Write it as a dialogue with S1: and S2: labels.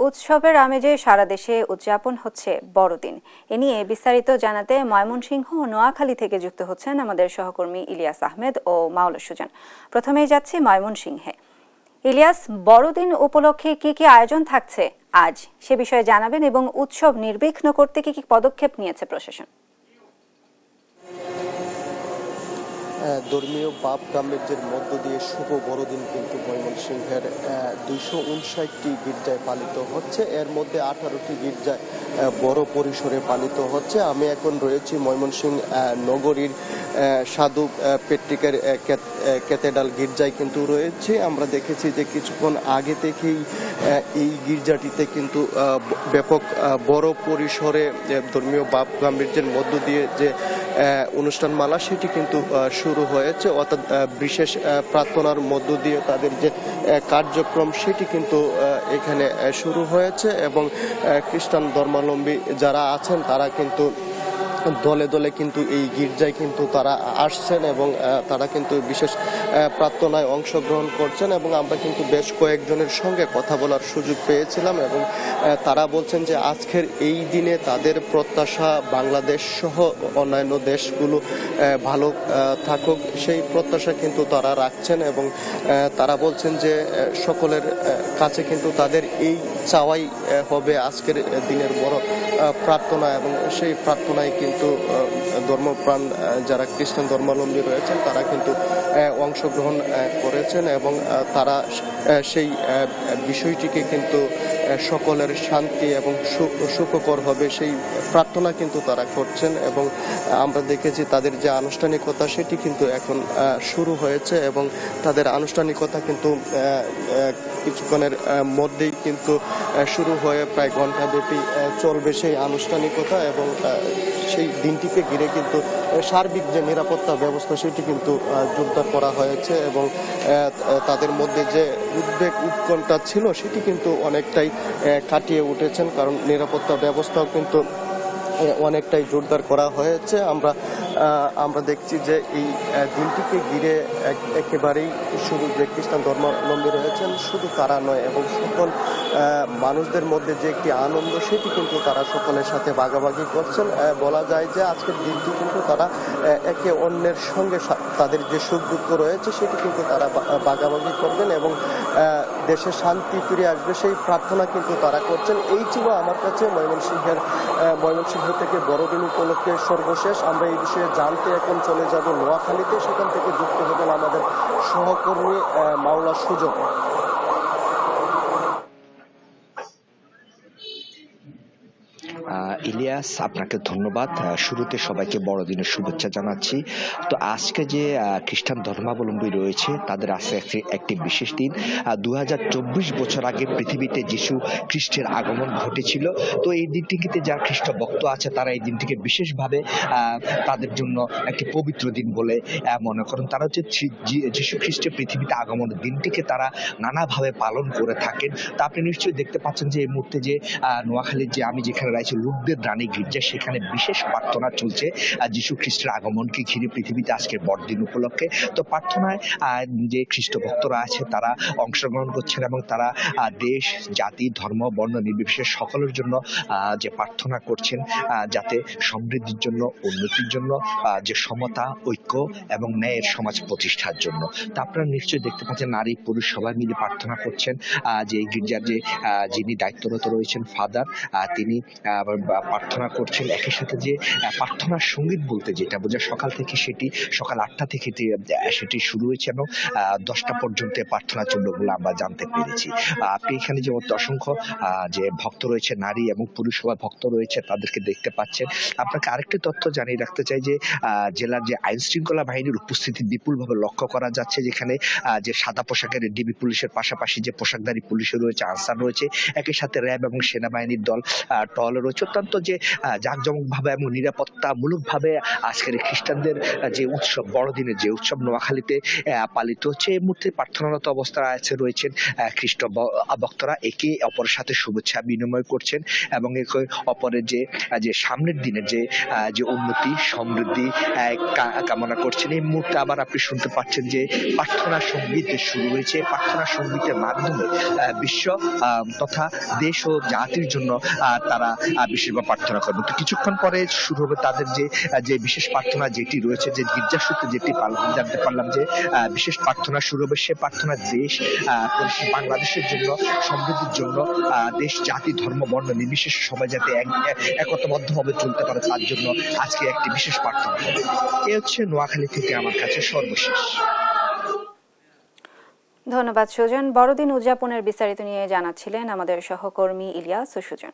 S1: উৎসবের আমেজে সারা দেশে উদযাপন হচ্ছে বড়দিন। এ নিয়ে বিস্তারিত জানাতে ময়মনসিংহ ও নোয়াখালী থেকে যুক্ত হচ্ছেন আমাদের সহকর্মী ইলিয়াস আহমেদ ও মাওলা সুজন। প্রথমেই যাচ্ছি ময়মনসিংহে। ইলিয়াস, বড়দিন উপলক্ষে কি কি আয়োজন থাকছে আজ সে বিষয়ে জানাবেন এবং উৎসব নির্বিঘ্ন করতে কি কি পদক্ষেপ নিয়েছে প্রশাসন?
S2: ধর্মীয় ভাব গাম্ভীর্যের মধ্য দিয়ে শুভ বড়দিন কিন্তু ময়মনসিংহের 259টি গির্জায় পালিত হচ্ছে। এর মধ্যে 18টি গির্জায় বড় পরিসরে পালিত হচ্ছে। আমি এখন রয়েছি ময়মনসিংহ নগরীর সাধু পেট্রিকের ক্যাথেড্রাল গির্জায় কিন্তু রয়েছে। আমরা দেখেছি যে কিছুক্ষণ আগে থেকেই এই গির্জাটিতে কিন্তু ব্যাপক বড় পরিসরে ধর্মীয় ভাব গাম্ভীর্যের মধ্য দিয়ে যে অনুষ্ঠানমালা সেটি কিন্তু শুরু হয়েছে, অর্থাৎ বিশেষ প্রার্থনার মধ্য দিয়ে তাদের যে কার্যক্রম সেটি কিন্তু এখানে শুরু হয়েছে এবং খ্রিস্টান ধর্মাবলম্বী যারা আছেন তারা কিন্তু দলে দলে কিন্তু এই গির্জায় কিন্তু তারা আসছেন এবং তারা কিন্তু বিশেষ প্রার্থনায় অংশগ্রহণ করছেন এবং আমরা কিন্তু বেশ কয়েকজনের সঙ্গে কথা বলার সুযোগ পেয়েছিলাম এবং তারা বলছেন যে আজকের এই দিনে তাদের প্রত্যাশা বাংলাদেশ সহ অন্যান্য দেশগুলো ভালো থাকুক, সেই প্রত্যাশা কিন্তু তারা রাখছেন এবং তারা বলছেন যে সকলের কাছে কিন্তু তাদের এই চাওয়াই হবে আজকের দিনের বড় প্রার্থনা এবং সেই প্রার্থনায় কিন্তু ধর্মপ্রাণ যারা খ্রিস্টান ধর্মাবলম্বী রয়েছেন তারা কিন্তু অংশগ্রহণ করেছেন এবং তারা সেই বিষয়টিকে কিন্তু সকলের শান্তি এবং সুখকর হবে সেই প্রার্থনা কিন্তু তারা করছেন এবং আমরা দেখেছি তাদের যে আনুষ্ঠানিকতা সেটি কিন্তু এখন শুরু হয়েছে এবং তাদের আনুষ্ঠানিকতা কিন্তু কিছুক্ষণের মধ্যেই কিন্তু শুরু হয়ে প্রায় ঘণ্টাব্যাপী চলবে সেই আনুষ্ঠানিকতা এবং সেই দিনটিকে ঘিরে কিন্তু সার্বিক যে নিরাপত্তা ব্যবস্থা সেটি কিন্তু জোরদার করা হয়েছে এবং তাদের মধ্যে যে উদ্বেগ উৎকণ্ঠা ছিল সেটি কিন্তু অনেকটাই কাটিয়ে উঠেছেন, কারণ নিরাপত্তা ব্যবস্থাও কিন্তু অনেকটাই জোরদার করা হয়েছে। আমরা দেখছি যে এই দিনটিকে ঘিরে একেবারেই শুধু যে খ্রিস্টান ধর্মাবলম্বী রয়েছেন শুধু তারা নয় এবং সকল মানুষদের মধ্যে যে একটি আনন্দ সেটি কিন্তু তারা সকলের সাথে ভাগাভাগি করছেন। বলা যায় যে আজকের দিনটি কিন্তু তারা একে অন্যের সঙ্গে তাদের যে সুখ দুঃখ রয়েছে সেটি কিন্তু তারা ভাগাভাগি করবেন এবং দেশে শান্তি ফিরে আসবে সেই প্রার্থনা কিন্তু তারা করছেন। এই ছিল আমার কাছে ময়মনসিংহ থেকে বড়দিন উপলক্ষে সর্বশেষ। আমরা এই বিষয়ে জানতে এখন চলে যাব নোয়াখালীতে, সেখান থেকে যুক্ত হবেন আমাদের সহকর্মী মাওলা সুজন।
S3: ইলিয়াস, আপনাকে ধন্যবাদ। শুরুতে সবাইকে বড়দিনের শুভেচ্ছা জানাচ্ছি। তো আজকে যে খ্রিস্টান ধর্মাবলম্বী রয়েছে তাদের আজকে একটি বিশেষ দিন। 2024 বছর আগে পৃথিবীতে যিশু খ্রিস্টের আগমন ঘটেছিল। তো এই দিনটিতে যারা খ্রিস্ট ভক্ত আছে তারা এই দিনটিকে বিশেষভাবে তাদের জন্য একটি পবিত্র দিন বলে মনে করেন। তারা হচ্ছে যিশু খ্রিস্টের পৃথিবীতে আগমনের দিনটিকে তারা নানাভাবে পালন করে থাকেন। তা আপনি নিশ্চয়ই দেখতে পাচ্ছেন যে এই মুহূর্তে যে নোয়াখালীর যে আমি যেখানে রয়েছে লুকদের রানী গির্জা, সেখানে বিশেষ প্রার্থনা চলছে যিশু খ্রিস্টের আগমনকে ঘিরে পৃথিবীতে আজকের বড়দিন উপলক্ষে। তো প্রার্থনায় যে খ্রিস্ট ভক্তরা আছে তারা অংশগ্রহণ করছেন এবং তারা দেশ, জাতি, ধর্ম, বর্ণ নির্বিশেষে সকলের জন্য যে প্রার্থনা করছেন যাতে সমৃদ্ধির জন্য, উন্নতির জন্য, যে সমতা, ঐক্য এবং ন্যায়ের সমাজ প্রতিষ্ঠার জন্য। তা আপনারা নিশ্চয়ই দেখতে পাচ্ছেন নারী পুরুষ সবাই মিলে প্রার্থনা করছেন। যে গির্জার যে যিনি দায়িত্বরত রয়েছেন ফাদার, তিনি প্রার্থনা করছেন। একই সাথে যে প্রার্থনার সঙ্গীত বলতে যেটা বোঝা, সকাল থেকে সেটি সকাল 8টা থেকে সেটি শুরু হয়েছে এবং 10টা পর্যন্ত প্রার্থনা চলবে বলে আমরা জানতে পেরেছি। আপনি এখানে যে অসংখ্য যে ভক্ত রয়েছে, নারী এবং পুরুষ সবাই ভক্ত রয়েছে, তাদেরকে দেখতে পাচ্ছেন। আপনাকে আরেকটি তথ্য জানিয়ে রাখতে চাই যে জেলার যে আইন শৃঙ্খলা বাহিনীর উপস্থিতি বিপুলভাবে লক্ষ্য করা যাচ্ছে, যেখানে যে সাদা পোশাকের ডিবি পুলিশের পাশাপাশি যে পোশাকধারী পুলিশ রয়েছে, আনসার রয়েছে, একই সাথে র্যাব এবং সেনাবাহিনীর দল টহল রয়েছে। হচ্ছে অত্যন্ত যে জাঁকজমকভাবে এবং নিরাপত্তামূলকভাবে আজকের এই খ্রিস্টানদের যে উৎসব বড়দিনের যে উৎসব নোয়াখালীতে পালিত হচ্ছে। এই মুহূর্তে প্রার্থনারত অবস্থায় রয়েছেন খ্রিস্ট ভক্তরা, একে অপরের সাথে শুভেচ্ছা বিনিময় করছেন এবং একে অপরের যে সামনের দিনের যে উন্নতি সমৃদ্ধি কামনা করছেন। এই মুহূর্তে আবার আপনি শুনতে পাচ্ছেন যে প্রার্থনা সঙ্গীত শুরু হয়েছে। প্রার্থনা সঙ্গীতের মাধ্যমে বিশ্ব তথা দেশ ও জাতির জন্য তারা বিশেষভাবে প্রার্থনা করবে। তো কিছুক্ষণ পরে শুরু হবে তাদের যে বিশেষ প্রার্থনা যেটি রয়েছে, যে গির্জা সূত্রে যেটি জানতে পারলাম যে বিশেষ প্রার্থনা শুরু হবে। সে প্রার্থনা দেশ বাংলাদেশের জন্য, সমৃদ্ধির জন্য, দেশ জাতি ধর্ম বর্ণ নির্বিশেষে সবাই যাতে একতাবদ্ধভাবে চলতে পারে তার জন্য আজকে একটি বিশেষ প্রার্থনা হবে। এ হচ্ছে নোয়াখালী থেকে আমার কাছে সর্বশেষ।
S1: ধন্যবাদ সুজন। বড়দিন উদযাপনের বিস্তারিত নিয়ে জানাচ্ছিলেন আমাদের সহকর্মী ইলিয়াস ও সুজন।